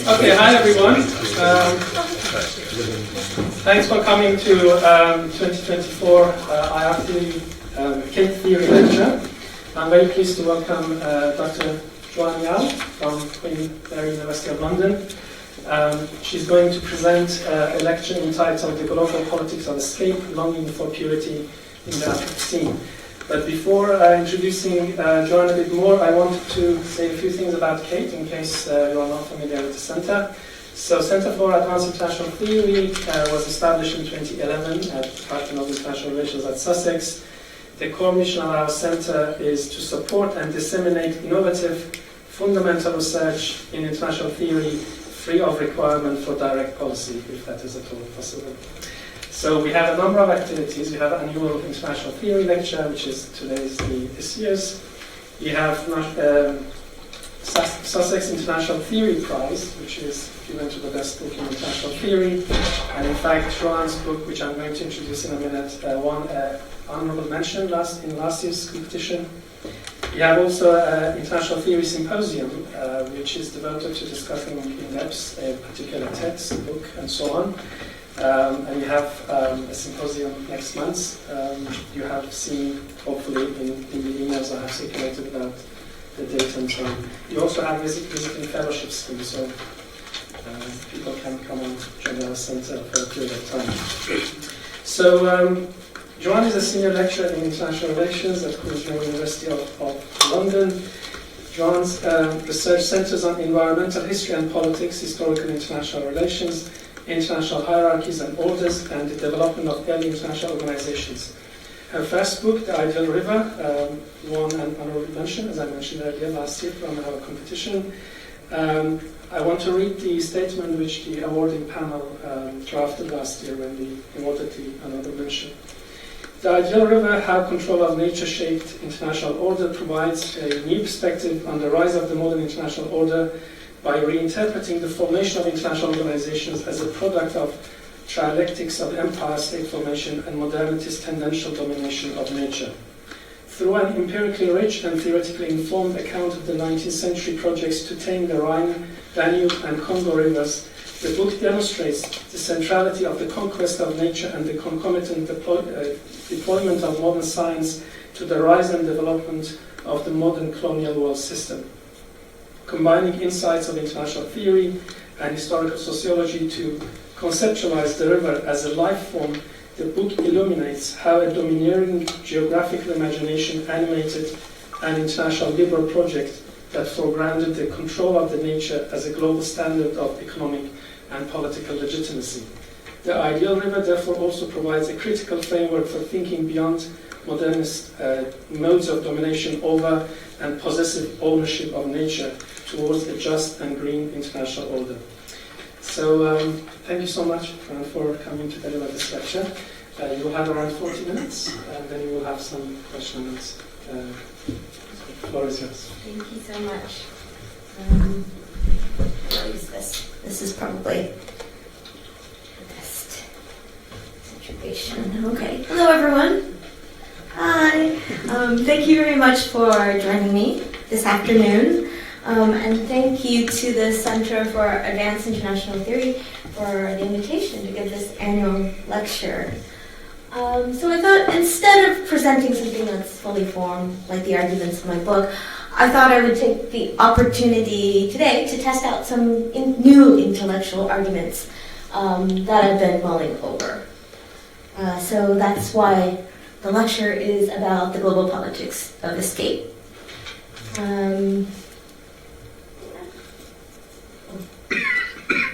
Okay, hi everyone. Thanks for coming to 2024 CAIT Theory Lecture. I'm very pleased to welcome Dr. Joanne Yao from Durham University of London. She's going to present a lecture entitled The Global Politics of Escape, Longing for Purity in the Anthropocene. But before introducing Joanne a bit more, I wanted to say a few things about CAIT in case you are not familiar with the Center. So Center for Advanced International Theory was established in 2011 at Department of International Relations at Sussex. The core mission of our center is to support and disseminate innovative, fundamental research in international theory free of requirement for direct policy, if that is at all possible. So we have a number of activities. We have an annual international theory lecture, which is this year's. We have Sussex International Theory Prize, which is given to the best book in international theory. And in fact, Joanne's book, which I'm going to introduce in a minute, won an honorable mention in last year's competition. We have also an International Theory Symposium, which is devoted to discussing in depth a particular text, book, and so on. And we have a symposium next month. You have seen, hopefully, in the emails I have circulated about the date and so on. We also have visiting fellowship schemes, so people can come and join our center for a period of time. So, Joanne is a senior lecturer in international relations at Durham University of London. Joanne's research centers on environmental history and politics, historical international relations, international hierarchies and orders, and the development of early international organizations. Her first book, The Ideal River, won an honorable mention, as I mentioned earlier, last year from our competition. I want to read the statement which the awarding panel drafted last year when we awarded the honorable mention. The Ideal River, How Control of Nature-Shaped International Order, provides a new perspective on the rise of the modern international order by reinterpreting the formation of international organizations as a product of trialectics of empire, state formation, and modernity's tendential domination of nature. Through an empirically rich and theoretically informed account of the 19th century projects to tame the Rhine, Danube, and Congo rivers, the book demonstrates the centrality of the conquest of nature and the concomitant deployment of modern science to the rise and development of the modern colonial world system. Combining insights of international theory and historical sociology to conceptualize the river as a life form, the book illuminates how a domineering geographical imagination animated an international liberal project that foregrounded the control of the nature as a global standard of economic and political legitimacy. The Ideal River therefore also provides a critical framework for thinking beyond modernist modes of domination over and possessive ownership of nature towards a just and green international order. So thank you so much for coming to deliver this lecture. You will have around 40 minutes, and then you will have some questions. The floor is yours. Thank you so much. I'll use this. This is probably the best situation. Okay. Hello, everyone. Hi. Thank you very much for joining me this afternoon. And thank you to the Center for Advanced International Theory for the invitation to give this annual lecture. So I thought instead of presenting something that's fully formed, like the arguments of my book, I thought I would take the opportunity today to test out some new intellectual arguments that I've been mulling over. So that's why the lecture is about the global politics of escape.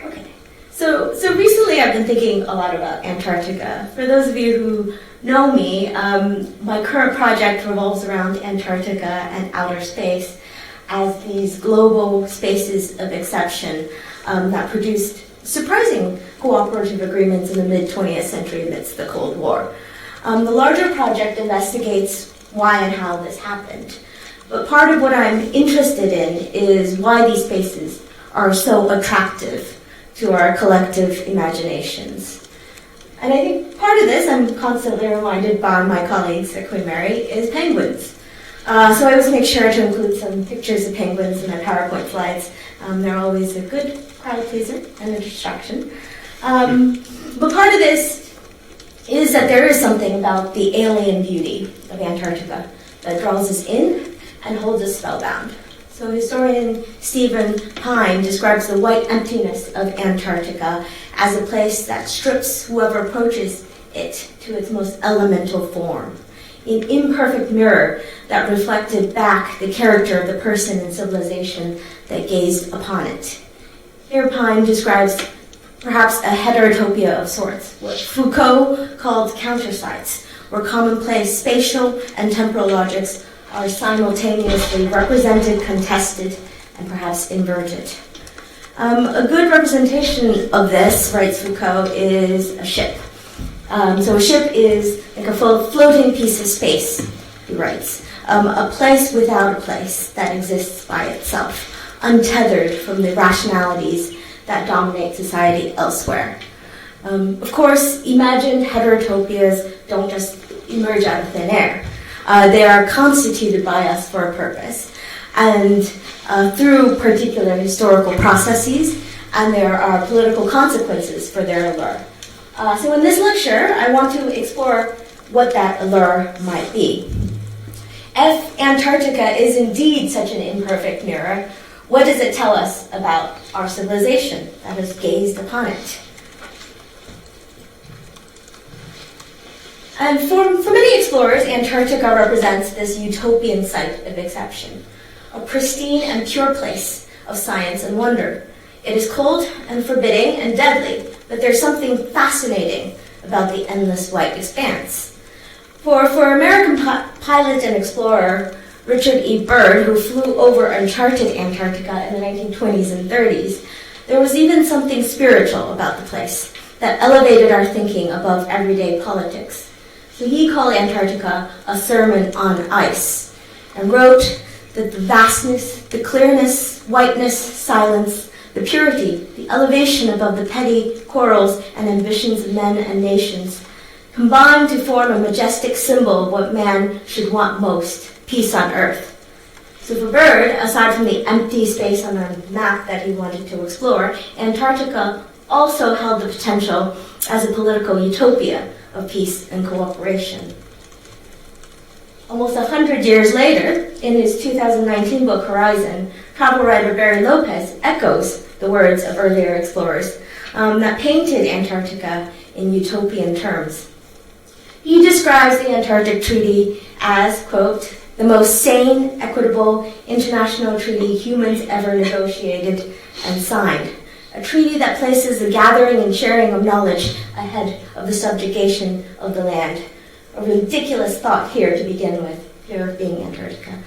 Okay. So recently I've been thinking a lot about Antarctica. For those of you who know me, my current project revolves around Antarctica and outer space as these global spaces of exception that produced surprising cooperative agreements in the mid-20th century amidst the Cold War. The larger project investigates why and how this happened. But part of what I'm interested in is why these spaces are so attractive to our collective imaginations. And I think part of this, I'm constantly reminded by my colleagues at Queen Mary, is penguins. So I always make sure to include some pictures of penguins in my PowerPoint slides. They're always a good crowd pleaser and a distraction. But part of this is that there is something about the alien beauty of Antarctica that draws us in and holds us spellbound. So historian Stephen Pine describes the white emptiness of Antarctica as a place that strips whoever approaches it to its most elemental form, an imperfect mirror that reflected back the character of the person and civilization that gazed upon it. Here Pine describes perhaps a heterotopia of sorts, what Foucault called countersites, where commonplace spatial and temporal logics are simultaneously represented, contested, and perhaps inverted. A good representation of this, writes Foucault, is a ship. So a ship is like a floating piece of space, he writes, a place without a place that exists by itself, untethered from the rationalities that dominate society elsewhere. Of course, imagined heterotopias don't just emerge out of thin air. They are constituted by us for a purpose, and through particular historical processes, and there are political consequences for their allure. So in this lecture, I want to explore what that allure might be. If Antarctica is indeed such an imperfect mirror, what does it tell us about our civilization that has gazed upon it? And for many explorers, Antarctica represents this utopian site of exception, a pristine and pure place of science and wonder. It is cold and forbidding and deadly, but there's something fascinating about the endless white expanse. For American pilot and explorer Richard E. Byrd, who flew over uncharted Antarctica in the 1920s and 30s, there was even something spiritual about the place that elevated our thinking above everyday politics. So he called Antarctica a sermon on ice, and wrote that the vastness, the clearness, whiteness, silence, the purity, the elevation above the petty quarrels and ambitions of men and nations combine to form a majestic symbol of what man should want most, peace on earth. So for Byrd, aside from the empty space on the map that he wanted to explore, Antarctica also held the potential as a political utopia of peace and cooperation. Almost 100 years later, in his 2019 book Horizon, travel writer Barry Lopez echoes the words of earlier explorers that painted Antarctica in utopian terms. He describes the Antarctic Treaty as, quote, the most sane, equitable international treaty humans ever negotiated and signed. A treaty that places the gathering and sharing of knowledge ahead of the subjugation of the land. A ridiculous thought here to begin with, here being Antarctica.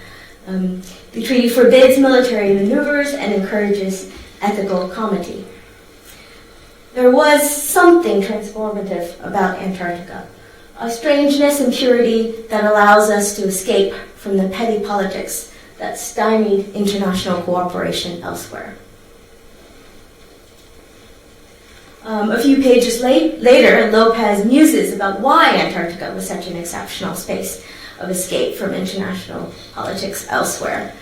The treaty forbids military maneuvers and encourages ethical comity. There was something transformative about Antarctica, a strangeness and purity that allows us to escape from the petty politics that stymied international cooperation elsewhere. A few pages later, Lopez muses about why Antarctica was such an exceptional space of escape from international politics elsewhere.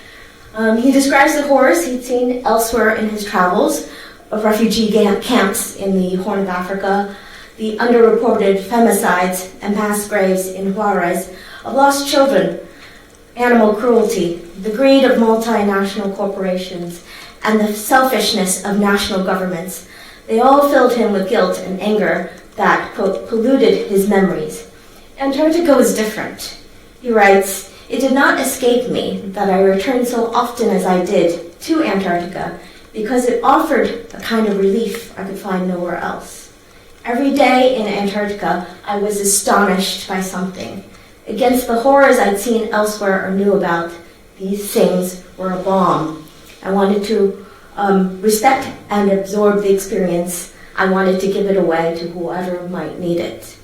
He describes the horrors he'd seen elsewhere in his travels, of refugee camps in the Horn of Africa, the underreported femicides and mass graves in Juarez, of lost children, animal cruelty, the greed of multinational corporations, and the selfishness of national governments. They all filled him with guilt and anger that, quote, polluted his memories. Antarctica was different. He writes, it did not escape me that I returned so often as I did to Antarctica because it offered a kind of relief I could find nowhere else. Every day in Antarctica, I was astonished by something. Against the horrors I'd seen elsewhere or knew about, these things were a balm. I wanted to respect and absorb the experience. I wanted to give it away to whoever might need it.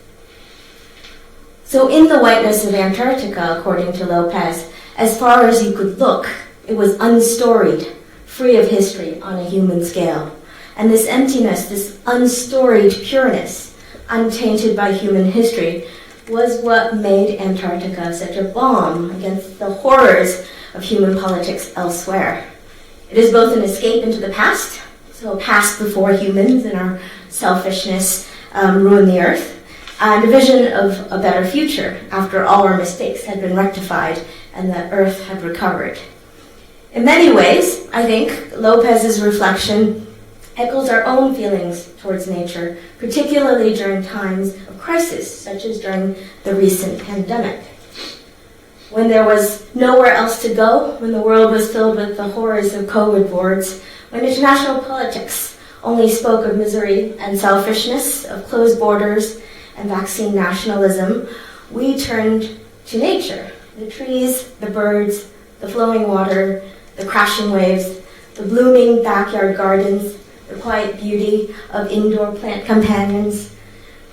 So in the whiteness of Antarctica, according to Lopez, as far as you could look, it was unstoried, free of history on a human scale. And this emptiness, this unstoried pureness, untainted by human history, was what made Antarctica such a balm against the horrors of human politics elsewhere. It is both an escape into the past, so a past before humans and our selfishness ruined the earth, and a vision of a better future after all our mistakes had been rectified and the earth had recovered. In many ways, I think Lopez's reflection echoes our own feelings towards nature, particularly during times of crisis, such as during the recent pandemic. When there was nowhere else to go, when the world was filled with the horrors of COVID wards, when international politics only spoke of misery and selfishness, of closed borders and vaccine nationalism, we turned to nature. The trees, the birds, the flowing water, the crashing waves, the blooming backyard gardens, the quiet beauty of indoor plant companions,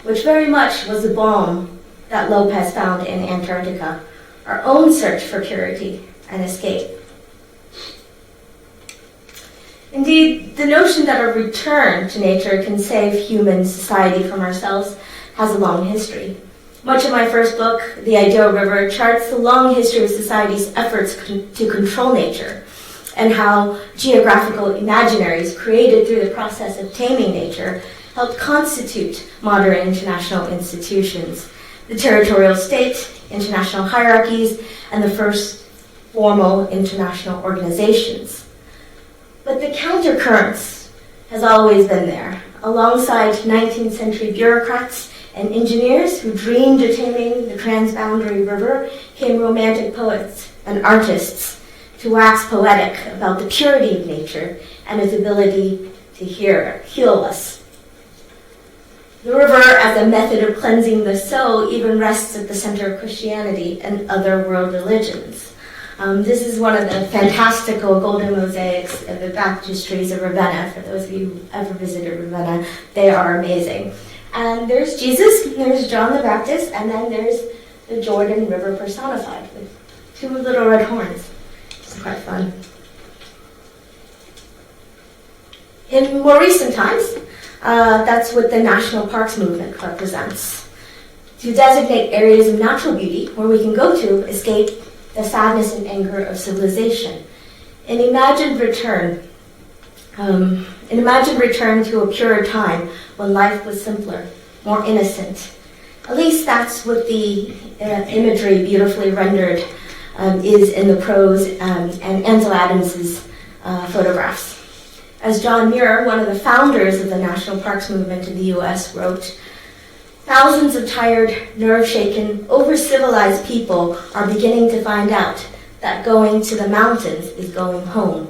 which very much was the balm that Lopez found in Antarctica, our own search for purity and escape. Indeed, the notion that a return to nature can save human society from ourselves has a long history. Much of my first book, The Ideal River, charts the long history of society's efforts to control nature and how geographical imaginaries created through the process of taming nature helped constitute modern international institutions, the territorial state, international hierarchies, and the first formal international organizations. But the countercurrents has always been there, alongside 19th century bureaucrats and engineers who dreamed of taming the transboundary river came romantic poets and artists to wax poetic about the purity of nature and its ability to heal us. The river, as a method of cleansing the soul, even rests at the center of Christianity and other world religions. This is one of the fantastical golden mosaics of the baptistries of Ravenna. For those of you who ever visited Ravenna, they are amazing. And there's Jesus, there's John the Baptist, and then there's the Jordan River personified with two little red horns. It's quite fun. In more recent times, that's what the national parks movement represents. To designate areas of natural beauty where we can go to escape the sadness and anger of civilization. An imagined return to a purer time when life was simpler, more innocent. At least that's what the imagery beautifully rendered is in the prose and Ansel Adams's photographs. As John Muir, one of the founders of the National Parks Movement in the U.S., wrote, "Thousands of tired, nerve-shaken, over-civilized people are beginning to find out that going to the mountains is going home,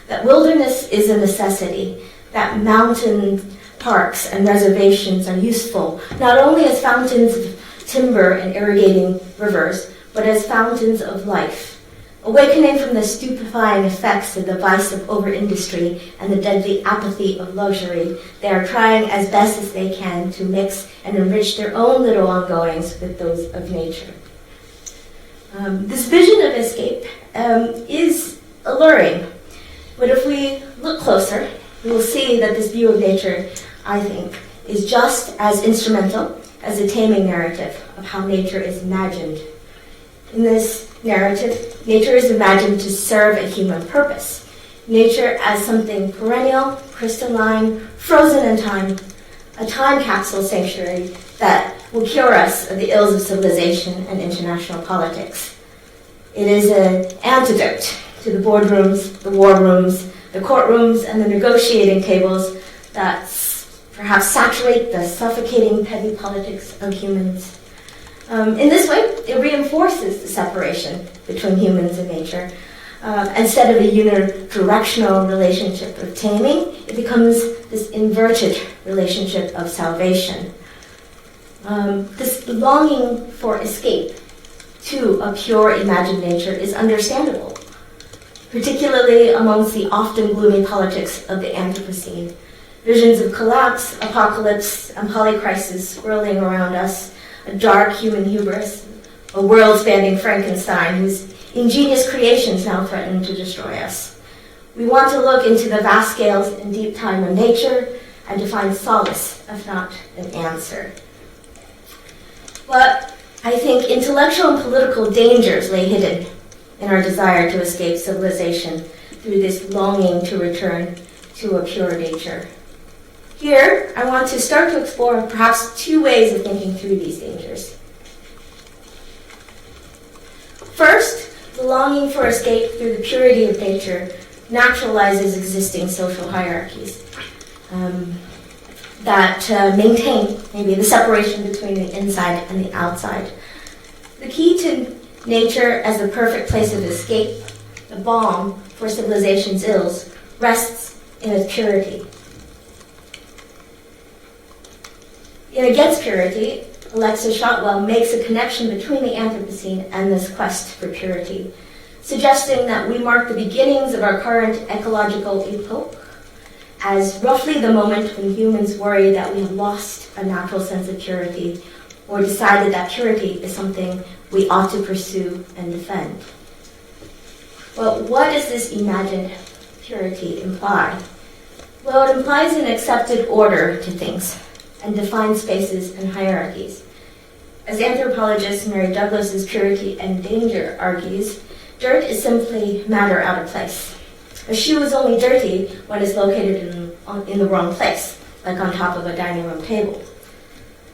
that wilderness is a necessity, that mountain parks and reservations are useful, not only as fountains of timber and irrigating rivers, but as fountains of life. Awakening from the stupefying effects of the vice of over-industry and the deadly apathy of luxury, they are trying as best as they can to mix and enrich their own little ongoings with those of nature." This vision of escape is alluring, but if we look closer, we will see that this view of nature, I think, is just as instrumental as the taming narrative of how nature is imagined. In this narrative, nature is imagined to serve a human purpose. Nature as something perennial, crystalline, frozen in time, a time capsule sanctuary that will cure us of the ills of civilization and international politics. It is an antidote to the boardrooms, the war rooms, the courtrooms, and the negotiating tables that perhaps saturate the suffocating petty politics of humans. In this way, it reinforces the separation between humans and nature. Instead of a unidirectional relationship of taming, it becomes this inverted relationship of salvation. This longing for escape to a pure imagined nature is understandable, particularly amongst the often gloomy politics of the Anthropocene. Visions of collapse, apocalypse, and polycrisis swirling around us, a dark human hubris, a world-spanning Frankenstein whose ingenious creations now threaten to destroy us. We want to look into the vast scales and deep time of nature and to find solace, if not an answer. But I think intellectual and political dangers lay hidden in our desire to escape civilization through this longing to return to a pure nature. Here, I want to start to explore perhaps two ways of thinking through these dangers. First, the longing for escape through the purity of nature naturalizes existing social hierarchies that maintain maybe the separation between the inside and the outside. The key to nature as the perfect place of escape, the balm for civilization's ills, rests in its purity. In Against Purity, Alexa Shotwell makes a connection between the Anthropocene and this quest for purity, suggesting that we mark the beginnings of our current ecological epoch as roughly the moment when humans worry that we have lost a natural sense of purity or decided that purity is something we ought to pursue and defend. Well, what does this imagined purity imply? Well, it implies an accepted order to things and defined spaces and hierarchies. As anthropologist Mary Douglas's Purity and Danger argues, dirt is simply matter out of place. A shoe is only dirty when it's located in the wrong place, like on top of a dining room table.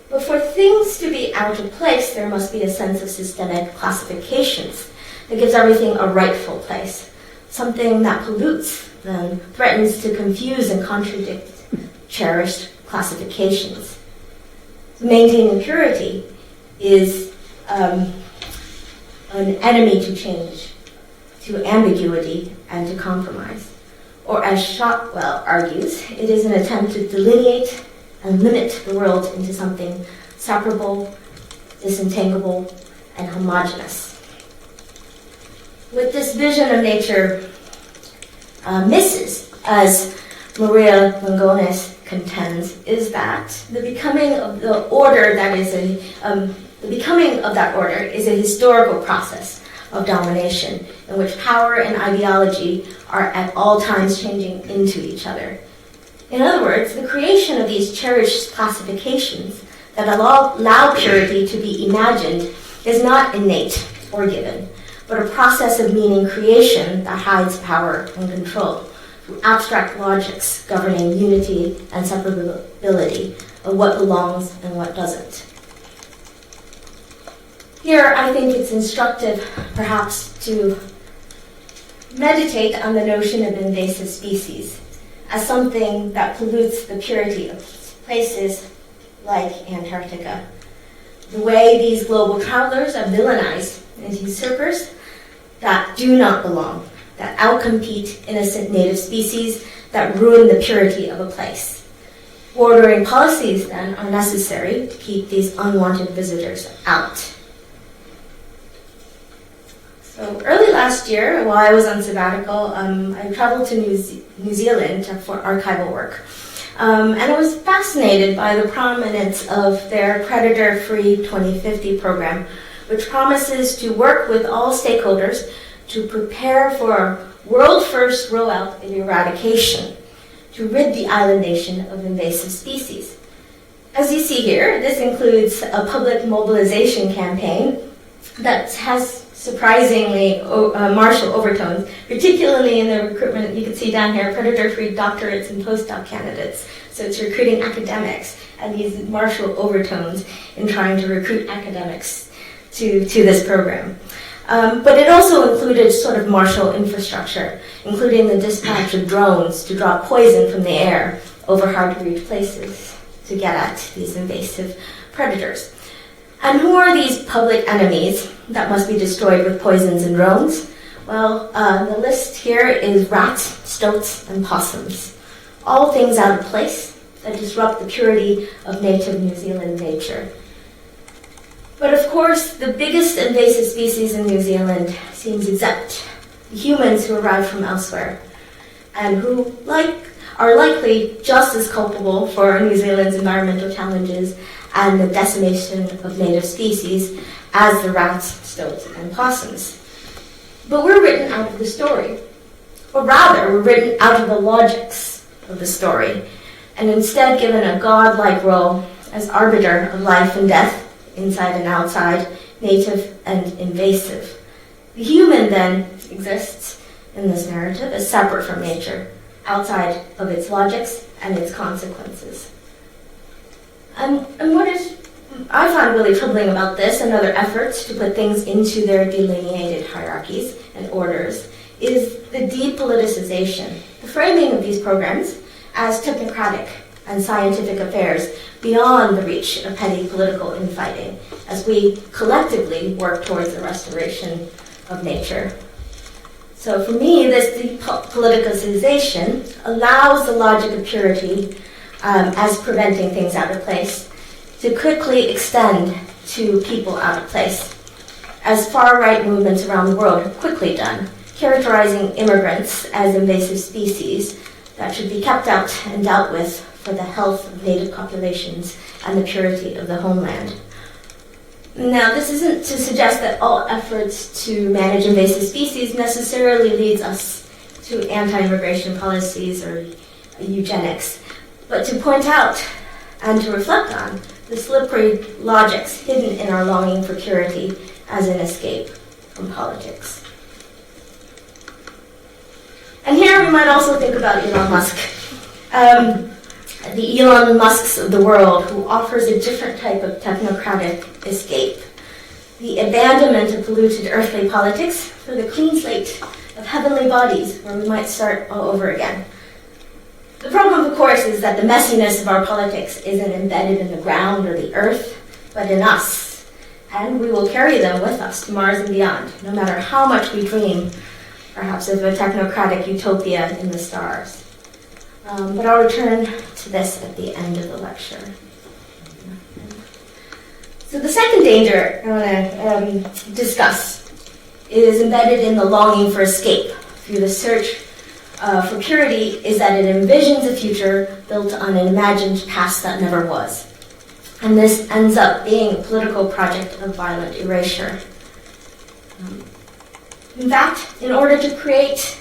But for things to be out of place, there must be a sense of systemic classifications that gives everything a rightful place. Something that pollutes, then threatens to confuse and contradict cherished classifications. Maintaining purity is an enemy to change, to ambiguity, and to compromise. Or as Shotwell argues, it is an attempt to delineate and limit the world into something separable, disentanglable, and homogeneous. What this vision of nature misses, as Maria Langones contends, is that the becoming of the order that is the becoming of that order is a historical process of domination in which power and ideology are at all times changing into each other. In other words, the creation of these cherished classifications that allow purity to be imagined is not innate or given, but a process of meaning creation that hides power and control through abstract logics governing unity and separability of what belongs and what doesn't. Here, I think it's instructive, perhaps, to meditate on the notion of invasive species as something that pollutes the purity of places like Antarctica. The way these global travelers are villainized as usurpers that do not belong, that outcompete innocent native species, that ruin the purity of a place. Bordering policies, then, are necessary to keep these unwanted visitors out. So early last year, while I was on sabbatical, I traveled to New Zealand for archival work. And I was fascinated by the prominence of their Predator-Free 2050 program, which promises to work with all stakeholders to prepare for a world-first rollout of eradication to rid the island nation of invasive species. As you see here, this includes a public mobilization campaign that has surprisingly martial overtones, particularly in the recruitment. You can see down here, predator-free doctorates and postdoc candidates. So it's recruiting academics and these martial overtones in trying to recruit academics to this program. But it also included sort of martial infrastructure, including the dispatch of drones to drop poison from the air over hard-to-reach places to get at these invasive predators. And who are these public enemies that must be destroyed with poisons and drones? Well, the list here is rats, stoats, and possums. All things out of place that disrupt the purity of native New Zealand nature. But of course, the biggest invasive species in New Zealand seems exempt. The humans who arrive from elsewhere, and who are likely just as culpable for New Zealand's environmental challenges and the decimation of native species as the rats, stoats, and possums. But we're written out of the story. Or rather, we're written out of the logics of the story, and instead given a godlike role as arbiter of life and death inside and outside, native and invasive. The human then exists in this narrative as separate from nature, outside of its logics and its consequences. And what I find really troubling about this and other efforts to put things into their delineated hierarchies and orders is the depoliticization, the framing of these programs as technocratic and scientific affairs beyond the reach of petty political infighting as we collectively work towards the restoration of nature. So for me, this depoliticization allows the logic of purity as preventing things out of place to quickly extend to people out of place, as far-right movements around the world have quickly done, characterizing immigrants as invasive species that should be kept out and dealt with for the health of native populations and the purity of the homeland. Now, this isn't to suggest that all efforts to manage invasive species necessarily leads us to anti-immigration policies or eugenics, but to point out and to reflect on the slippery logics hidden in our longing for purity as an escape from politics. And here we might also think about Elon Musk. The Elon Musks of the world, who offers a different type of technocratic escape. The abandonment of polluted earthly politics for the clean slate of heavenly bodies where we might start all over again. The problem, of course, is that the messiness of our politics isn't embedded in the ground or the earth, but in us. And we will carry them with us to Mars and beyond, no matter how much we dream, perhaps of a technocratic utopia in the stars. But I'll return to this at the end of the lecture. So the second danger I want to discuss is embedded in the longing for escape through the search for purity, is that it envisions a future built on an imagined past that never was. And this ends up being a political project of violent erasure. In fact, in order to create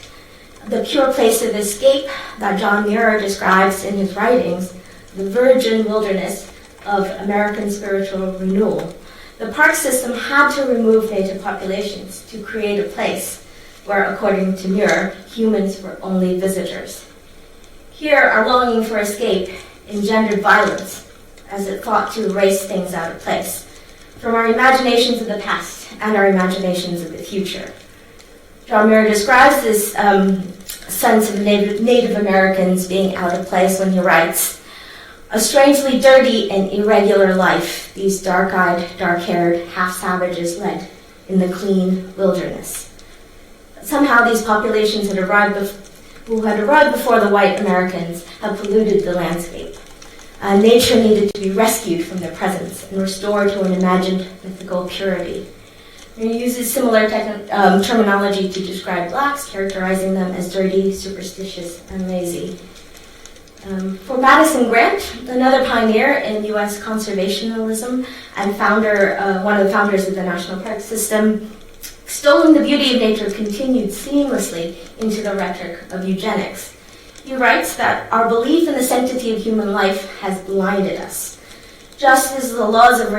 the pure place of escape that John Muir describes in his writings, the virgin wilderness of American spiritual renewal, the park system had to remove native populations to create a place where, according to Muir, humans were only visitors. Here, our longing for escape engendered violence as it fought to erase things out of place from our imaginations of the past and our imaginations of the future. John Muir describes this sense of Native Americans being out of place when he writes, "A strangely dirty and irregular life these dark-eyed, dark-haired, half-savages led in the clean wilderness." Somehow these populations who had arrived before the white Americans had polluted the landscape. Nature needed to be rescued from their presence and restored to an imagined mythical purity. He uses similar terminology to describe blacks, characterizing them as dirty, superstitious, and lazy. For Madison Grant, another pioneer in U.S. conservationism and one of the founders of the National Park System, extolling the beauty of nature continued seamlessly into the rhetoric of eugenics. He writes that our belief in the sanctity of human life has blinded us. Just as the laws of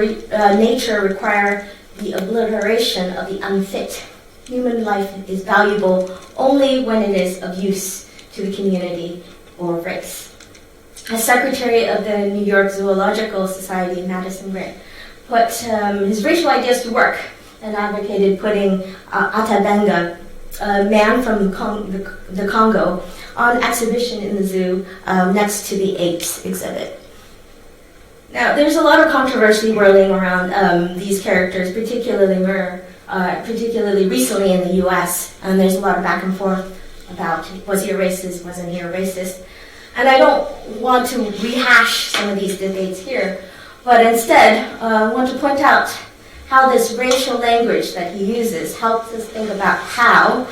nature require the obliteration of the unfit, human life is valuable only when it is of use to the community or race. As secretary of the New York Zoological Society, Madison Grant put his racial ideas to work and advocated putting Atabenga, a man from the Congo, on exhibition in the zoo next to the apes exhibit. Now, there's a lot of controversy whirling around these characters, particularly recently in the U.S., and there's a lot of back and forth about was he a racist, wasn't he a racist? And I don't want to rehash some of these debates here, but instead I want to point out how this racial language that he uses helps us think about how,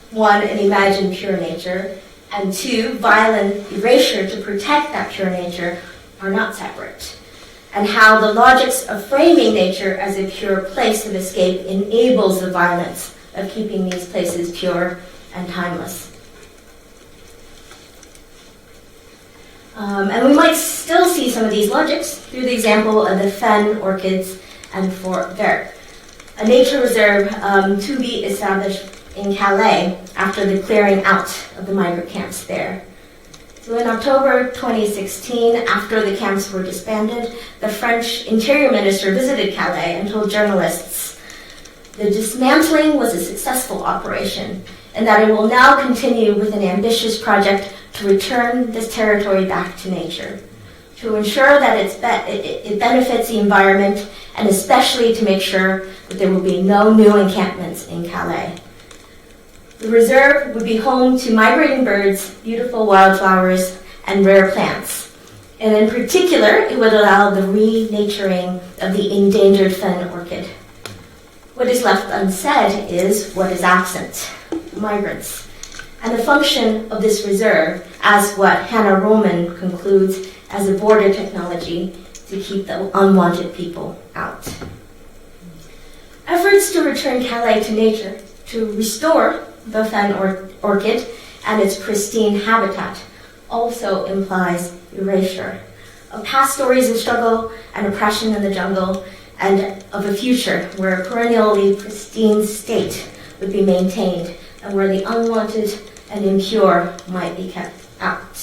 one, an imagined pure nature, and two, violent erasure to protect that pure nature are not separate, and how the logics of framing nature as a pure place of escape enables the violence of keeping these places pure and timeless. And we might still see some of these logics through the example of the fen, orchids, and Fort Vert, a nature reserve to be established in Calais after the clearing out of the migrant camps there. So in October 2016, after the camps were disbanded, the French Interior Minister visited Calais and told journalists the dismantling was a successful operation and that it will now continue with an ambitious project to return this territory back to nature, to ensure that it benefits the environment, and especially to make sure that there will be no new encampments in Calais. The reserve would be home to migrating birds, beautiful wildflowers, and rare plants. And in particular, it would allow the renaturing of the endangered fen orchid. What is left unsaid is what is absent: migrants. And the function of this reserve, as what Hannah Roman concludes as a border technology to keep the unwanted people out. Efforts to return Calais to nature, to restore the fen orchid and its pristine habitat, also implies erasure of past stories of struggle and oppression in the jungle, and of a future where a perennially pristine state would be maintained and where the unwanted and impure might be kept out.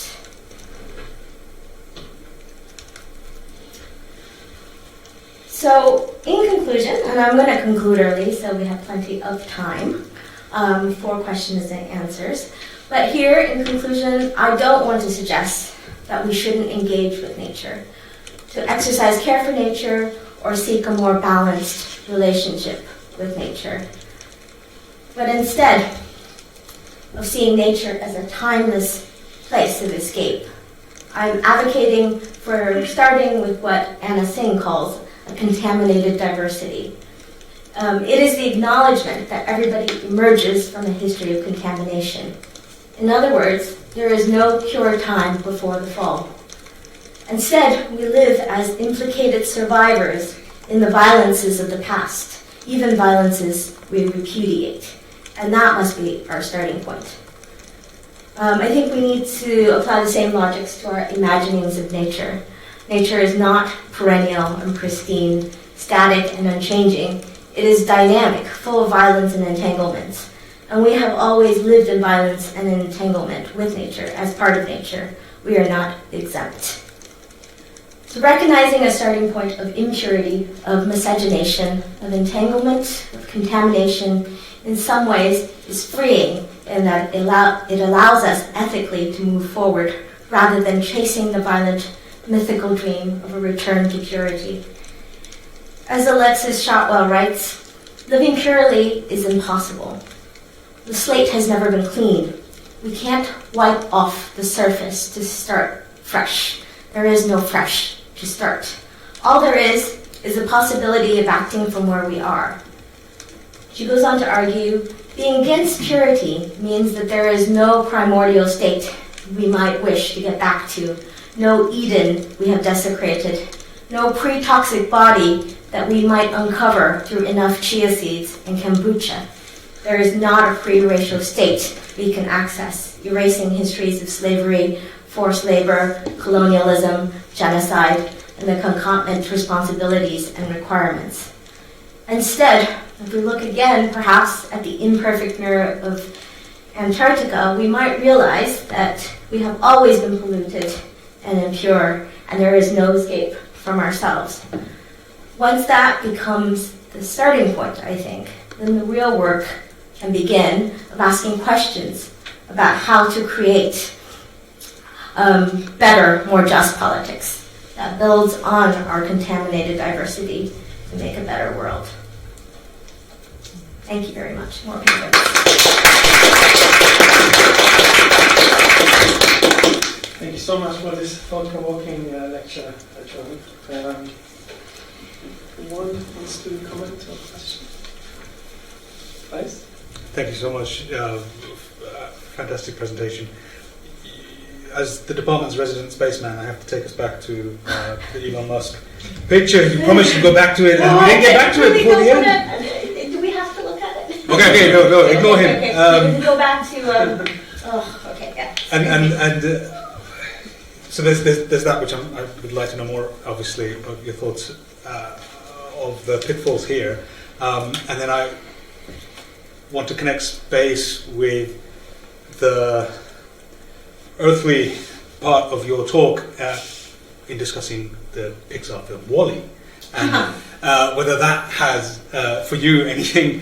So, in conclusion, and I'm going to conclude early so we have plenty of time for questions and answers, but here in conclusion, I don't want to suggest that we shouldn't engage with nature, to exercise care for nature or seek a more balanced relationship with nature. But instead of seeing nature as a timeless place of escape, I'm advocating for starting with what Anna Singh calls a contaminated diversity. It is the acknowledgement that everybody emerges from a history of contamination. In other words, there is no pure time before the fall. Instead, we live as implicated survivors in the violences of the past, even violences we repudiate. And that must be our starting point. I think we need to apply the same logics to our imaginings of nature. Nature is not perennial and pristine, static and unchanging. It is dynamic, full of violence and entanglements. And we have always lived in violence and entanglement with nature, as part of nature. We are not exempt. So recognizing a starting point of impurity, of miscegenation, of entanglement, of contamination, in some ways is freeing in that it allows us ethically to move forward rather than chasing the violent, mythical dream of a return to purity. As Alexis Shotwell writes, living purely is impossible. The slate has never been cleaned. We can't wipe off the surface to start fresh. There is no fresh to start. All there is the possibility of acting from where we are. She goes on to argue, being against purity means that there is no primordial state we might wish to get back to, no Eden we have desecrated, no pre-toxic body that we might uncover through enough chia seeds and kombucha. There is not a pre-racial state we can access, erasing histories of slavery, forced labor, colonialism, genocide, and the concomitant responsibilities and requirements. Instead, if we look again, perhaps, at the imperfect mirror of Antarctica, we might realize that we have always been polluted and impure, and there is no escape from ourselves. Once that becomes the starting point, I think, then the real work can begin of asking questions about how to create better, more just politics that builds on our contaminated diversity to make a better world. Thank you very much. More people. Thank you so much for this thought-provoking lecture, Joanne. Anyone wants to comment or question? Please. Thank you so much. Fantastic presentation. As the department's resident spaceman, I have to take us back to the Elon Musk picture. You promised to go back to it, and we didn't get back to it before the end. Do we have to look at it? Okay, no, ignore him. Okay, go back to. Okay, yeah. And So there's that which I would like to know more, obviously, about your thoughts of the pitfalls here, and then I want to connect space with the earthly part of your talk in discussing the Pixar film WALL-E, and whether that has for you anything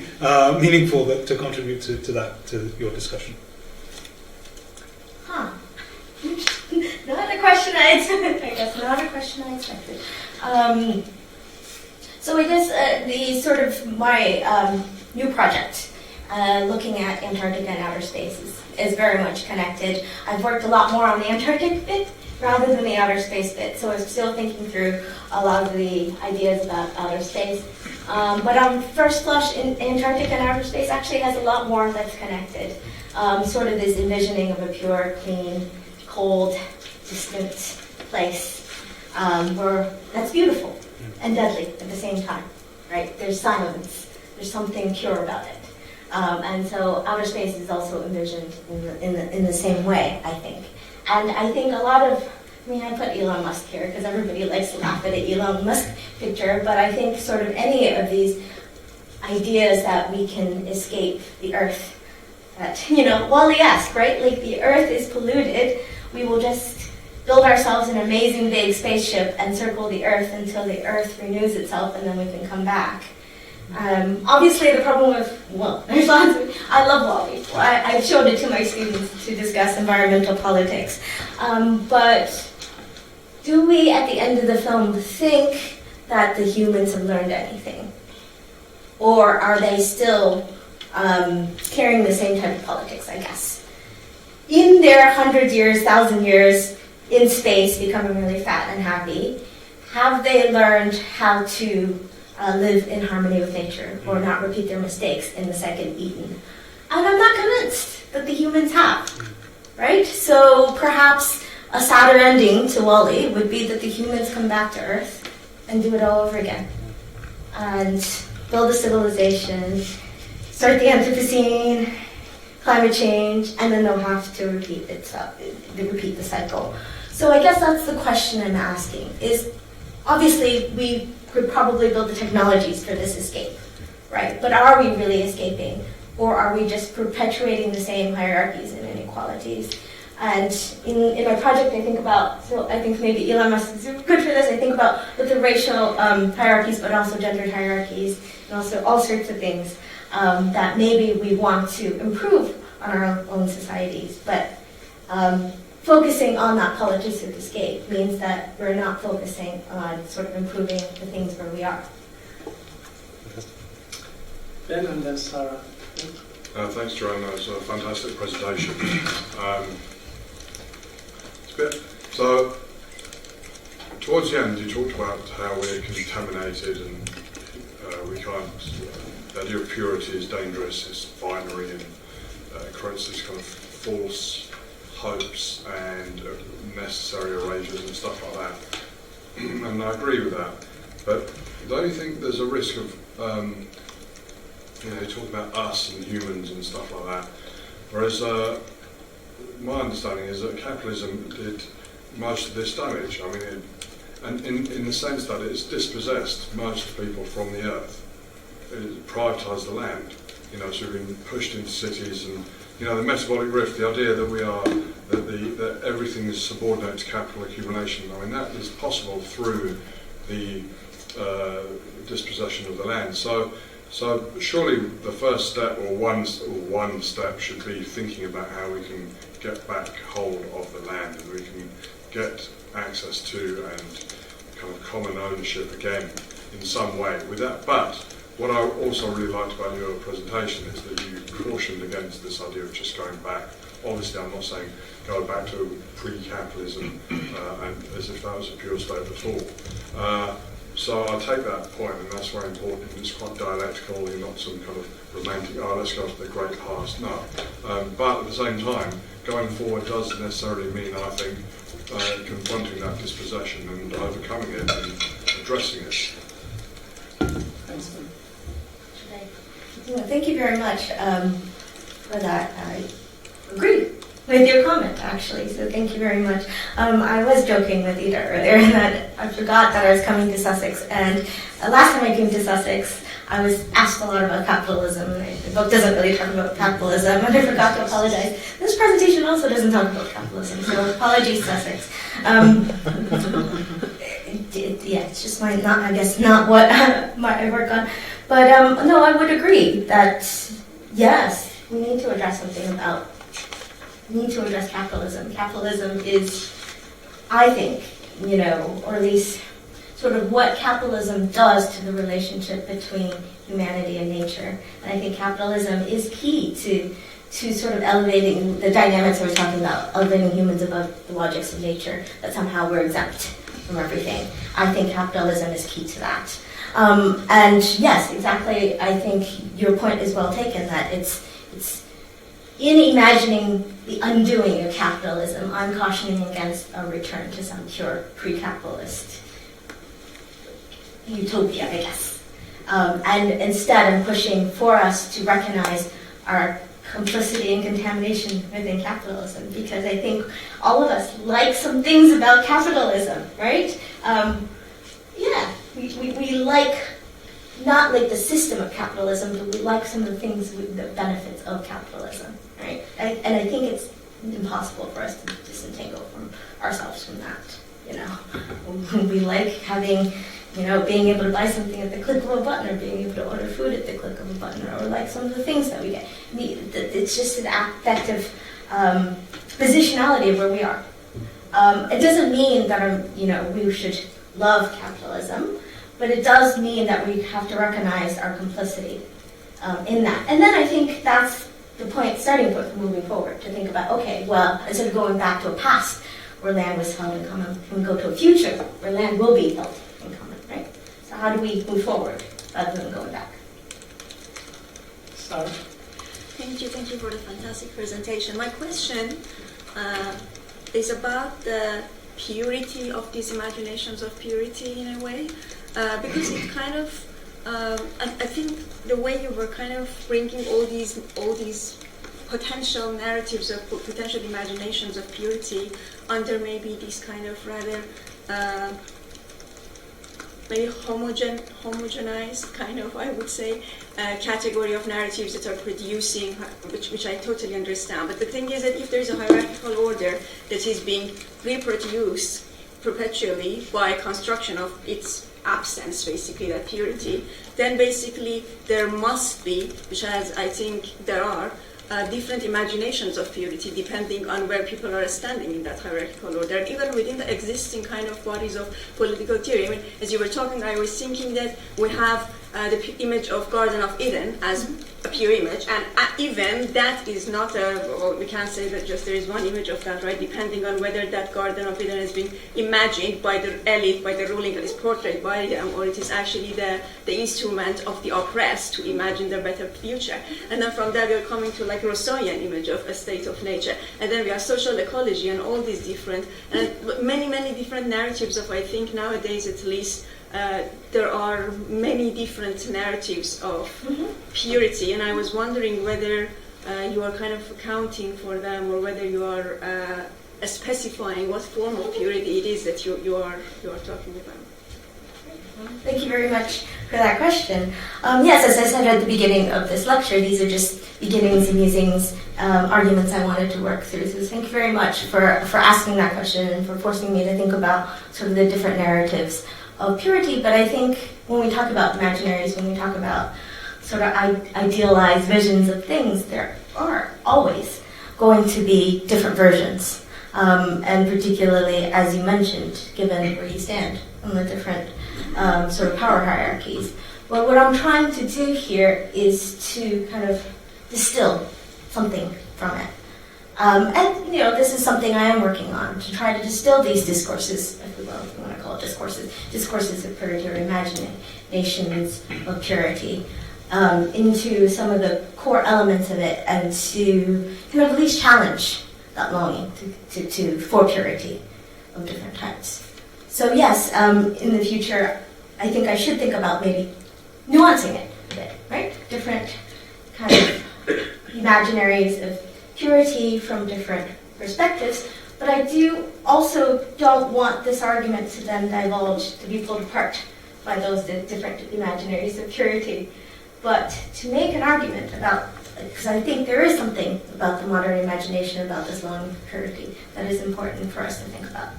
meaningful to contribute to your discussion. Not a question I guess not a question I expected. So I guess the sort of my new project, looking at Antarctica and outer space, is very much connected. I've worked a lot more on the Antarctic bit rather than the outer space bit, so I'm still thinking through a lot of the ideas about outer space. But on first blush, Antarctica and outer space actually has a lot more that's connected. Sort of this envisioning of a pure, clean, cold, distant place where that's beautiful and deadly at the same time, right? There's silence. There's something pure about it. And so outer space is also envisioned in the same way, I think. And I think a lot of, I put Elon Musk here because everybody likes to laugh at the Elon Musk picture, but I think sort of any of these ideas that we can escape the Earth, that, WALL-E-esque, right? Like the Earth is polluted, we will just build ourselves an amazing big spaceship and circle the Earth until the Earth renews itself and then we can come back. Obviously the problem with, there's lots of, I love WALL-E. I've showed it to my students to discuss environmental politics. But do we, at the end of the film, think that the humans have learned anything? Or are they still carrying the same type of politics, I guess? In their 100 years, 1,000 years in space, becoming really fat and happy, have they learned how to live in harmony with nature or not repeat their mistakes in the second Eden? And I'm not convinced that the humans have, right? So perhaps a sadder ending to WALL-E would be that the humans come back to Earth and do it all over again and build a civilization, start the Anthropocene, climate change, and then they'll have to repeat the cycle. So I guess that's the question I'm asking, is obviously we could probably build the technologies for this escape, right? But are we really escaping? Or are we just perpetuating the same hierarchies and inequalities? And in my project, I think about, so I think maybe Elon Musk is good for this, I think about with the racial hierarchies, but also gendered hierarchies, and also all sorts of things that maybe we want to improve on our own societies. But focusing on that politics of escape means that we're not focusing on sort of improving the things where we are. Ben and then Sarah. Thanks, Joanne. That was a fantastic presentation. So, towards the end, you talked about how we're contaminated and we can't. The idea of purity is dangerous. It's binary and creates this kind of false hopes and necessary erasures and stuff like that. And I agree with that. But don't you think there's a risk of, you talk about us and humans and stuff like that, whereas my understanding is that capitalism did most of this damage. I mean, and in the sense that it's dispossessed most people from the earth. It privatised the land, so we've been pushed into cities and, the metabolic rift, the idea that we are, that everything is subordinate to capital accumulation, I mean, that is possible through the dispossession of the land. So surely the first step, or one step, should be thinking about how we can get back hold of the land and we can get access to and kind of common ownership again in some way with that. But what I also really liked about your presentation is that you cautioned against this idea of just going back. Obviously, I'm not saying go back to pre-capitalism and as if that was a pure state at all. So I take that point, and that's very important. It's quite dialectical. You're not some kind of romantic, let's go to the great past. No. But at the same time, going forward doesn't necessarily mean, I think, confronting that dispossession and overcoming it and addressing it. Thanks, Ben. Well, thank you very much for that. I agree. with your comment, actually, so thank you very much. I was joking with Ida earlier that I forgot that I was coming to Sussex, and last time I came to Sussex, I was asked a lot about capitalism. The book doesn't really talk about capitalism, and I forgot to apologize. This presentation also doesn't talk about capitalism, so apologies, Sussex. It's just not what I work on. But no, I would agree that yes, we need to address capitalism. Capitalism is, I think, or at least sort of what capitalism does to the relationship between humanity and nature. And I think capitalism is key to sort of elevating the dynamics we're talking about, elevating humans above the logics of nature, that somehow we're exempt from everything. I think capitalism is key to that. And yes, exactly, I think your point is well taken, that it's in imagining the undoing of capitalism, I'm cautioning against a return to some pure pre-capitalist utopia, I guess. And instead, I'm pushing for us to recognize our complicity and contamination within capitalism, because I think all of us like some things about capitalism, right? We like, not like the system of capitalism, but we like some of the things, the benefits of capitalism, right? And I think it's impossible for us to disentangle from ourselves from that, We like having, being able to buy something at the click of a button, or being able to order food at the click of a button, or like some of the things that we get. It's just an affective positionality of where we are. It doesn't mean that we should love capitalism, but it does mean that we have to recognize our complicity in that. And then I think that's the starting point for moving forward, to think about, okay, well, instead of going back to a past where land was held in common, can we go to a future where land will be held in common, right? So how do we move forward rather than going back? Sorry. Thank you for the fantastic presentation. My question is about the purity of these imaginations of purity in a way, because it kind of, I think the way you were kind of bringing all these potential narratives of potential imaginations of purity under maybe this kind of rather maybe homogenized kind of, I would say, category of narratives that are producing, which I totally understand. But the thing is that if there is a hierarchical order that is being reproduced perpetually by construction of its absence, basically, that purity, then basically there must be, which as I think there are, different imaginations of purity depending on where people are standing in that hierarchical order. And even within the existing kind of bodies of political theory, I mean, as you were talking, I was thinking that we have the image of Garden of Eden as a pure image, and even that is not we can't say that just there is one image of that, right? Depending on whether that Garden of Eden has been imagined by the elite, by the ruling, that is portrayed by them, or it is actually the instrument of the oppressed to imagine their better future. And then from there we are coming to like Rousseauian image of a state of nature, and then we have social ecology and all these different, and many different narratives of, I think nowadays at least, there are many different narratives of purity, and I was wondering whether you are kind of accounting for them, or whether you are specifying what form of purity it is that you are talking about. Thank you very much for that question. Yes, as I said at the beginning of this lecture, these are just beginnings and musings, arguments I wanted to work through. So thank you very much for asking that question and for forcing me to think about sort of the different narratives of purity. But I think when we talk about imaginaries, when we talk about sort of idealized visions of things, there are always going to be different versions. And particularly, as you mentioned, given where you stand on the different sort of power hierarchies. Well, what I'm trying to do here is to kind of distill something from it. And, this is something I am working on, to try to distill these discourses, if you want to call it discourses of purity or imaginations of purity, into some of the core elements of it, and to kind of at least challenge that longing for purity of different types. So yes, in the future, I think I should think about maybe nuancing it a bit, right? Different kind of imaginaries of purity from different perspectives, but I also don't want this argument to then divulge, to be pulled apart by those different imaginaries of purity, but to make an argument about, because I think there is something about the modern imagination about this long purity that is important for us to think about.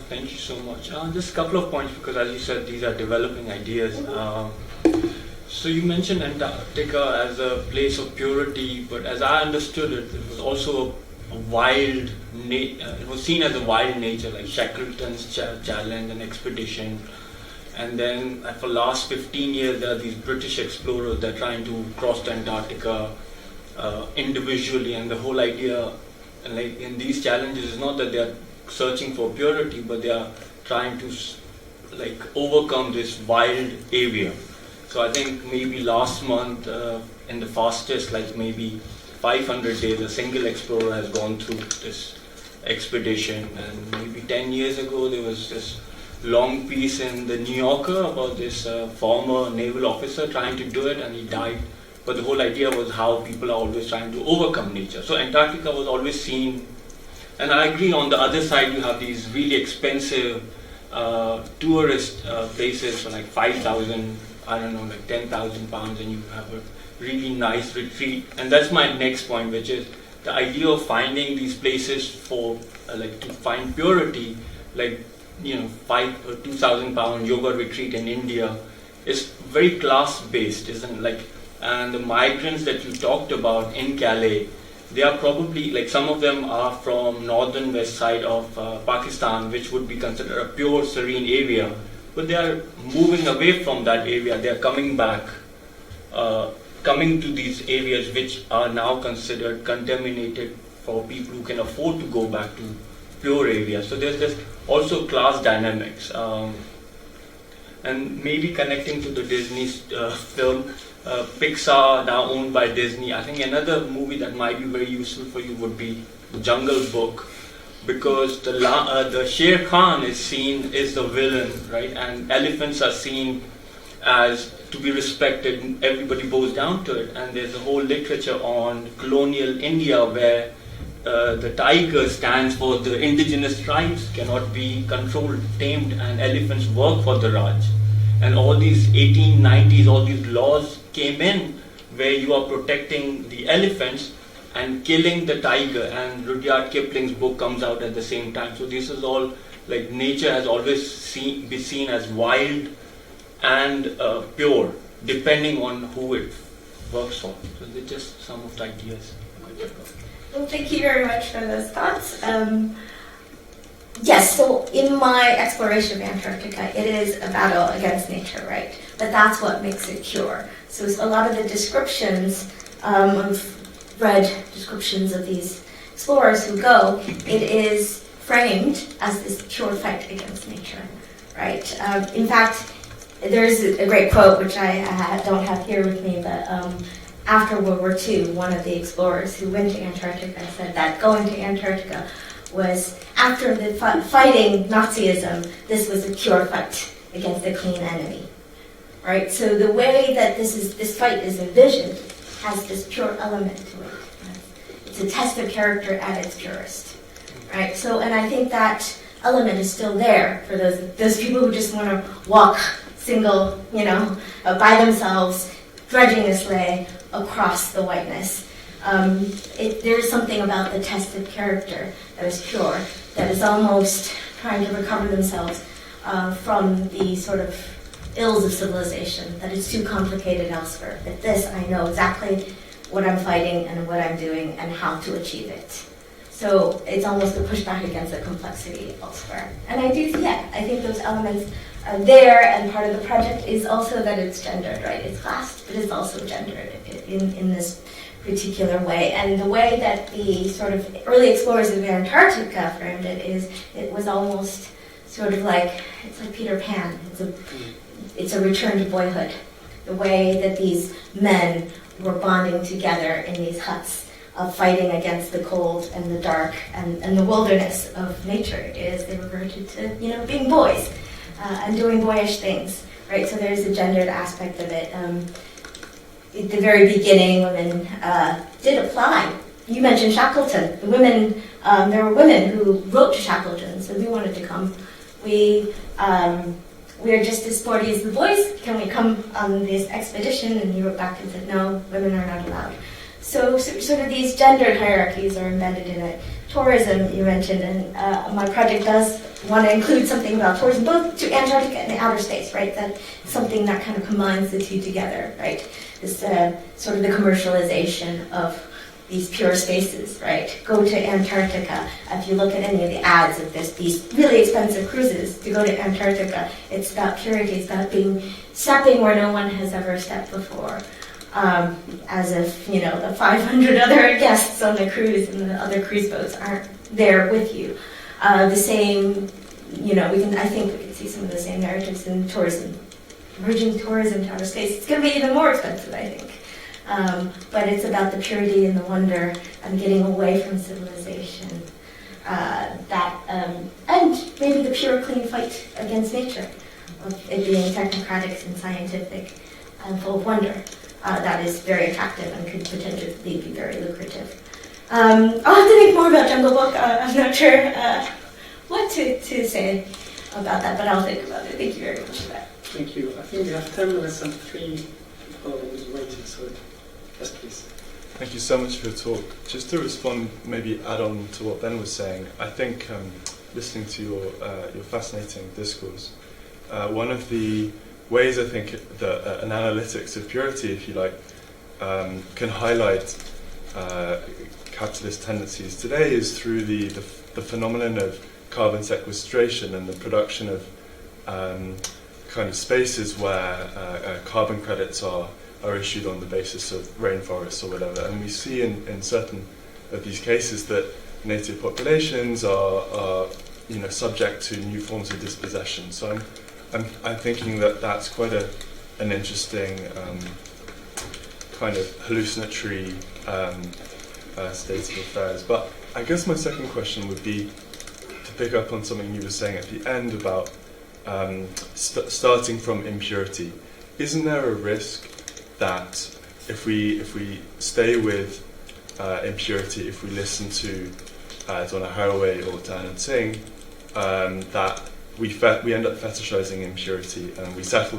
Thank you so much. Just a couple of points, because as you said, these are developing ideas. So you mentioned Antarctica as a place of purity, but as I understood it, it was also a wild, it was seen as a wild nature, like Shackleton's challenge and expedition. And then for the last 15 years, there are these British explorers that are trying to cross to Antarctica individually, and the whole idea, like in these challenges, is not that they are searching for purity, but they are trying to like overcome this wild area. So I think maybe last month, in the fastest, like maybe 500 days, a single explorer has gone through this expedition. And maybe 10 years ago, there was this long piece in the New Yorker about this former naval officer trying to do it, and he died. But the whole idea was how people are always trying to overcome nature. So Antarctica was always seen, and I agree, on the other side you have these really expensive tourist places for like 5,000, I don't know, like 10,000 pounds, and you have a really nice retreat. And that's my next point, which is the idea of finding these places for like to find purity, like 5 or 2,000 pound yoga retreat in India is very class based, isn't like, and the migrants that you talked about in Calais, they are probably, like, some of them are from northern west side of Pakistan, which would be considered a pure serene area, but they are moving away from that area. They are coming back, coming to these areas which are now considered contaminated for people who can afford to go back to pure areas. So there's this also class dynamics, and maybe connecting to the Disney film, Pixar, now owned by Disney. I think another movie that might be very useful for you would be Jungle Book, because the Sher Khan is seen as the villain, right? And elephants are seen as to be respected. Everybody bows down to it. And there's a whole literature on colonial India where the tiger stands for the indigenous tribes, cannot be controlled, tamed, and elephants work for the Raj. And all these 1890s, all these laws came in where you are protecting the elephants and killing the tiger, and Rudyard Kipling's book comes out at the same time. So this is all, like, nature has always been seen as wild and pure, depending on who it works for. So they're just some of the ideas. Well, thank you very much for those thoughts. Yes, so in my exploration of Antarctica, it is a battle against nature, right? But that's what makes it pure. So a lot of the descriptions, I've read descriptions of these explorers who go, it is framed as this pure fight against nature, right? In fact, there's a great quote, which I don't have here with me, but after World War II, one of the explorers who went to Antarctica said that going to Antarctica was, after the fighting Nazism, this was a pure fight against a clean enemy, right? So the way that this fight is envisioned has this pure element to it. It's a test of character at its purest, right? So, and I think that element is still there for those people who just want to walk single, by themselves, dredging a sleigh across the whiteness. There's something about the test of character that is pure, that is almost trying to recover themselves from the sort of ills of civilization, that it's too complicated elsewhere. That this, I know exactly what I'm fighting and what I'm doing and how to achieve it. So it's almost a pushback against the complexity elsewhere. And I think those elements are there, and part of the project is also that it's gendered, right? It's classed, but it's also gendered in this particular way. And the way that the sort of early explorers of Antarctica framed it is, it was almost sort of like, it's like Peter Pan. It's a return to boyhood. The way that these men were bonding together in these huts of fighting against the cold and the dark and the wilderness of nature is they reverted to, being boys and doing boyish things, right? So there's a gendered aspect of it. At the very beginning, women did apply, you mentioned Shackleton. The women, there were women who wrote to Shackleton, so they wanted to come. We are just as sporty as the boys. Can we come on this expedition? And he wrote back and said, no, women are not allowed. So sort of these gendered hierarchies are embedded in it. Tourism, you mentioned, and my project does want to include something about tourism, both to Antarctica and outer space, right? That's something that kind of combines the two together, right? This sort of the commercialization of these pure spaces, right? Go to Antarctica. If you look at any of the ads of these really expensive cruises to go to Antarctica, it's about purity. It's about stepping where no one has ever stepped before. As if, the 500 other guests on the cruise and the other cruise boats aren't there with you. The same, I think we can see some of the same narratives in tourism, merging tourism to outer space. It's going to be even more expensive, I think. But it's about the purity and the wonder and getting away from civilization. And maybe the pure, clean fight against nature, of it being technocratic and scientific and full of wonder. That is very attractive and could potentially be very lucrative. I'll have to think more about Jungle Book. I'm not sure what to say about that, but I'll think about it. Thank you very much for that. Thank you. I think we have 10 minutes and 3 people waiting, so yes, please. Thank you so much for your talk. Just to respond, maybe add on to what Ben was saying, I think listening to your fascinating discourse, one of the ways I think that an analytics of purity, if you like, can highlight capitalist tendencies today is through the phenomenon of carbon sequestration and the production of kind of spaces where carbon credits are issued on the basis of rainforests or whatever. And we see in certain of these cases that native populations are subject to new forms of dispossession. So I'm thinking that that's quite an interesting kind of hallucinatory state of affairs. But I guess my second question would be to pick up on something you were saying at the end about starting from impurity. Isn't there a risk that if we stay with impurity, if we listen to Donna Haraway or Dan Singh, that we end up fetishizing impurity and we settle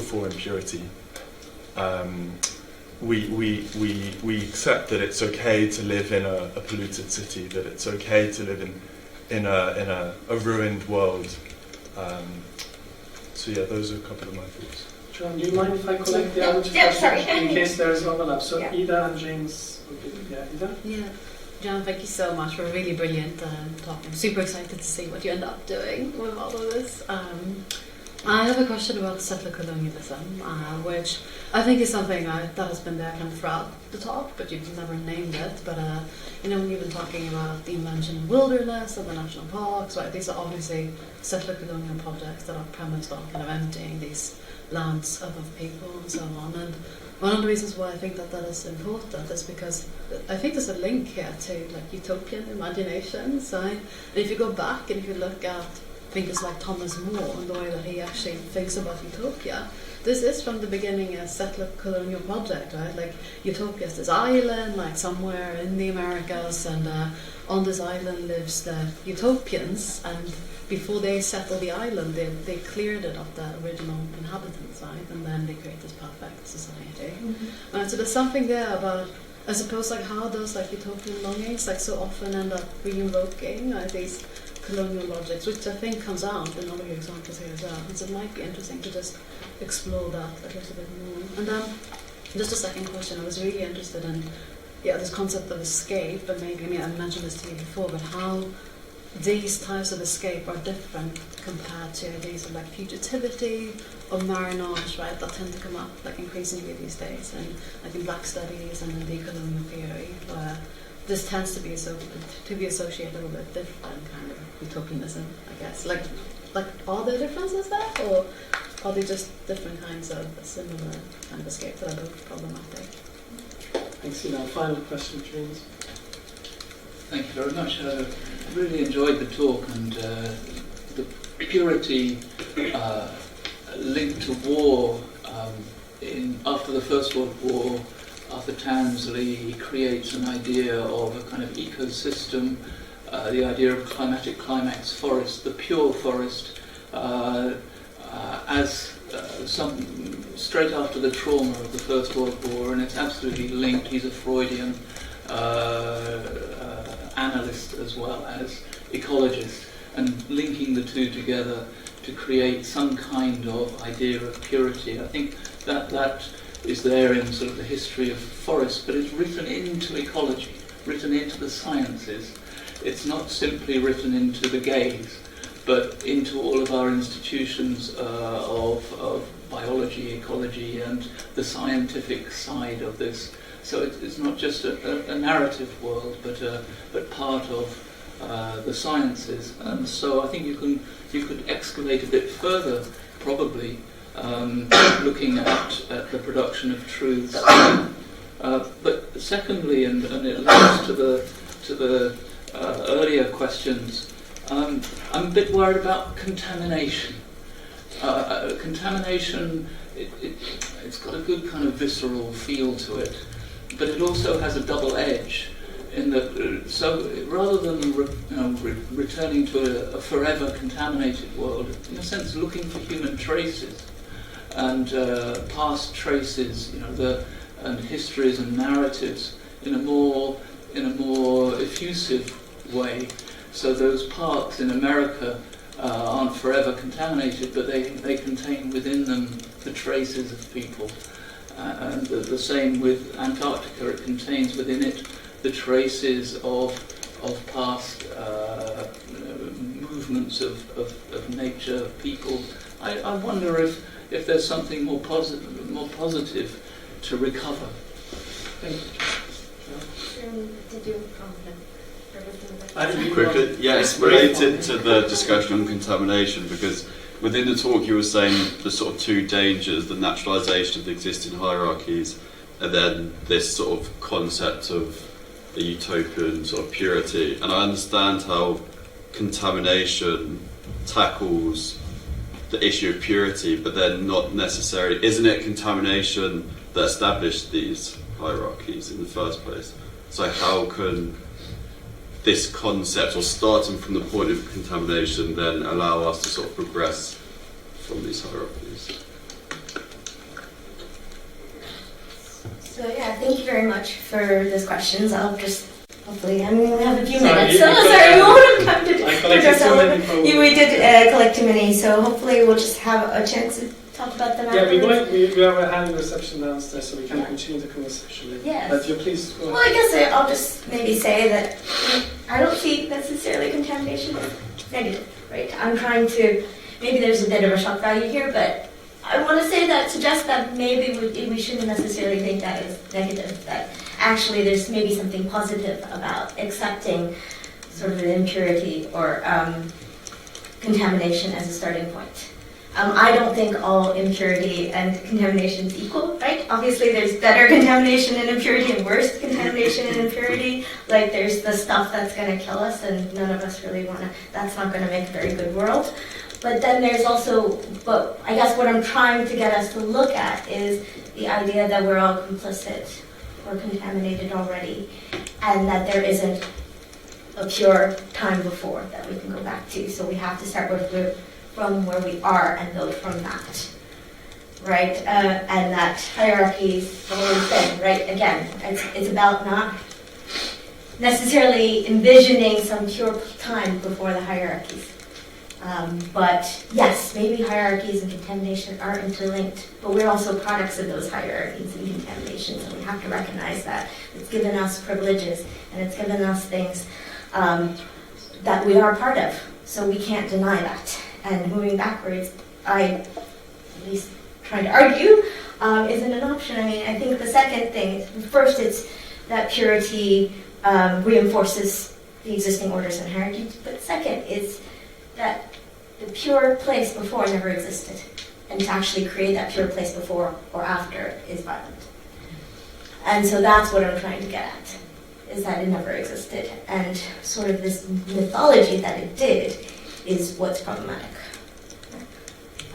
for impurity. We accept that it's okay to live in a polluted city, that it's okay to live in a ruined world. So yeah, those are a couple of my thoughts. Joanne, do you mind if I collect the other two questions in case there is overlap? So Ida and James. Ida? Yeah. John, thank you so much for a really brilliant talk. I'm super excited to see what you end up doing with all of this. I have a question about settler colonialism, which I think is something that has been there kind of throughout the talk, but you've never named it. But when you've been talking about the mentioned wilderness and the national parks, right? These are obviously settler colonial projects that are premised on kind of emptying these lands of people and so on. And one of the reasons why I think that is important is because I think there's a link here to like utopian imaginations. Right? And if you go back and if you look at thinkers like Thomas More and the way that he actually thinks about utopia, this is from the beginning a settler colonial project, right? Like utopia is this island, like somewhere in the Americas, and on this island lives the utopians, and before they settle the island, they cleared it of the original inhabitants, right? And then they create this perfect society. Mm-hmm. So there's something there about, I suppose, like how those like utopian longings like so often end up re-invoking these colonial logics, which I think comes out in all of your examples here as well. And so it might be interesting to just explore that a little bit more. And then, just a second question, I was really interested in this concept of escape, but maybe I mentioned this to you before, but how these types of escape are different compared to ideas of like fugitivity or marinage, right, that tend to come up like increasingly these days, and like in Black studies and in decolonial theory, where this tends to be associated with a different kind of utopianism, I guess. Like, are there differences there, or are they just different kinds of similar kind of escape that are both problematic? Thanks, Ina. Final question, James. Thank you very much. I really enjoyed the talk, and the purity linked to war after the First World War Arthur Townsley creates an idea of a kind of ecosystem, the idea of climatic climax forest, the pure forest, as straight after the trauma of the First World War, and it's absolutely linked. He's a Freudian analyst as well as ecologist, and linking the two together to create some kind of idea of purity. I think that is there in sort of the history of forests, but it's written into ecology, written into the sciences. It's not simply written into the gaze, but into all of our institutions of biology, ecology, and the scientific side of this. So it's not just a narrative world, but part of the sciences. And so I think you could excavate a bit further, probably, looking at the production of truths. But secondly, and it leads to the earlier questions, I'm a bit worried about contamination. Contamination, it's got a good kind of visceral feel to it, but it also has a double edge. In that, so rather than returning to a forever contaminated world, in a sense, looking for human traces and past traces, and histories and narratives in a more effusive way. So those parks in America aren't forever contaminated, but they contain within them the traces of people. And the same with Antarctica; it contains within it the traces of past movements of nature, of people. I wonder if there's something more positive to recover. Thank you. Did you? Quickly, yeah, it's related to the discussion on contamination, because within the talk you were saying the sort of two dangers, the naturalisation of the existing hierarchies, and then this sort of concept of a utopian sort of purity. And I understand how contamination tackles the issue of purity, but then not necessarily, isn't it contamination that established these hierarchies in the first place? So how can this concept, or starting from the point of contamination, then allow us to sort of progress from these hierarchies? So yeah, thank you very much for those questions. I'll just hopefully, we only have a few minutes, so sorry, we won't have time to address all of them. We did collect too many, so hopefully we'll just have a chance to talk about them afterwards. We are having a reception downstairs, so we can continue the conversation. Yes. But you please go ahead. Well, I guess I'll just maybe say that I don't see necessarily contamination as negative, right? I'm trying to, maybe there's a bit of a shock value here, but I want to say that, suggest that maybe we shouldn't necessarily think that is negative, that actually there's maybe something positive about accepting sort of an impurity or contamination as a starting point. I don't think all impurity and contamination is equal, right? Obviously there's better contamination and impurity and worse contamination and impurity. Like there's the stuff that's going to kill us and none of us really want to, that's not going to make a very good world. But then there's also, but I guess what I'm trying to get us to look at is the idea that we're all complicit or contaminated already, and that there isn't a pure time before that we can go back to. So we have to start from where we are and build from that, right? And that hierarchy is the whole thing, right? Again, it's about not necessarily envisioning some pure time before the hierarchies. But yes, maybe hierarchies and contamination are interlinked, but we're also products of those hierarchies and contaminations, and we have to recognize that. It's given us privileges, and it's given us things that we are part of, so we can't deny that. And moving backwards, at least trying to argue, isn't an option. I mean, I think the second thing, first it's that purity reinforces the existing orders and hierarchies, but second is that the pure place before never existed, and to actually create that pure place before or after is violent. And so that's what I'm trying to get at, is that it never existed, and sort of this mythology that it did is what's problematic.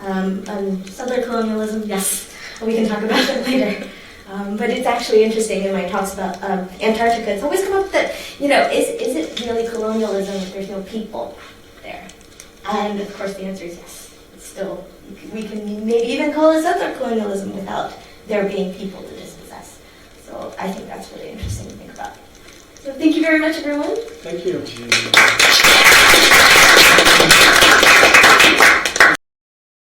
And settler colonialism, yes, we can talk about that later. But it's actually interesting in my talks about Antarctica. It's always come up that, is it really colonialism if there's no people there? And of course the answer is yes. It's still, we can maybe even call this other colonialism without there being people to dispossess. So I think that's really interesting to think about. So thank you very much, everyone. Thank you.